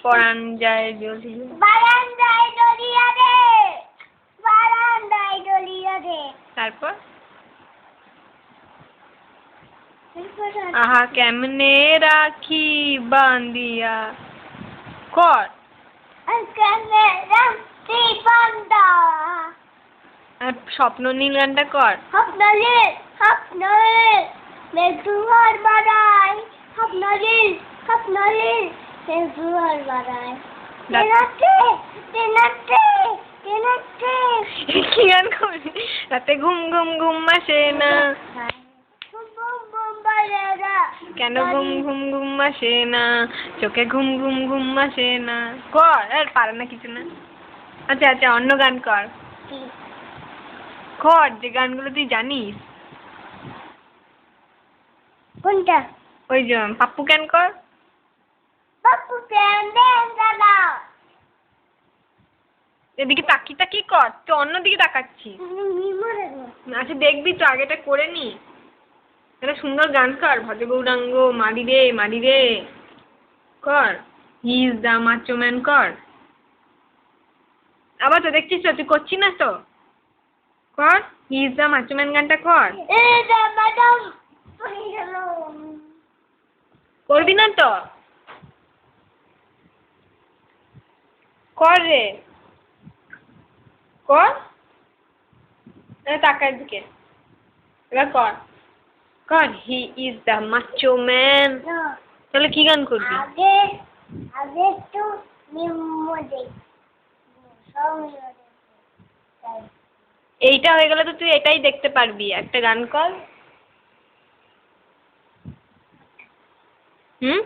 পরান যায় জ্বলিয়া বারান্দায় জ্বলিয়া রে, বারান্দায় জ্বলিয়া রে। তারপর আহা কেমনে রাখি বান্ধিয়া কর কেমনে রাখি বান্ধা। আর স্বপ্ন নীল গানটা কর। স্বপ্নলীল স্বপ্নলীল মেঘদুয়ার বাড়ায়, স্বপ্নলীল স্বপ্নলীল মেঘদুয়ার বাড়ায়। দিনাতে দিনাতে দিনাতে। কি গান করবি? রাতে ঘুম ঘুম ঘুম আসে না, বুম বুম বুম বাজে না। কেন ঘুম ঘুম ঘুম আসে না, চোখে ঘুম ঘুম ঘুম আসে না। কর, আর পারে না কিছু না। আচ্ছা আচ্ছা অন্য গান কর, কি? কর যে গানগুলো তুই জানিস। কোনটা? ওই যে পাপ্পু গান কর। পাপ্পু প্রেম দেন দাদা। এদিকে তাকি তাকি কর, তুই অন্যদিকে তাকাচ্ছিস। আচ্ছা দেখবি তো, আগেটা করে নি। একটা সুন্দর গান কর, ভজ গৌরাঙ্গ মারি রে কর। He is the macho man কর। আবার তো দেখছিস তো, তুই করছিস না তো, কর he is the macho man গানটা কর। করবি না তো, কর রে, কর। তাকার দিকে এবার কর, কর he is the macho man. তাহলে কি গান করবি? আগে আগে একটু নিম্ন দেই। এইটা হয়ে গেলে তো তুই এটাই দেখতে পারবি। একটা গান কর। হুম।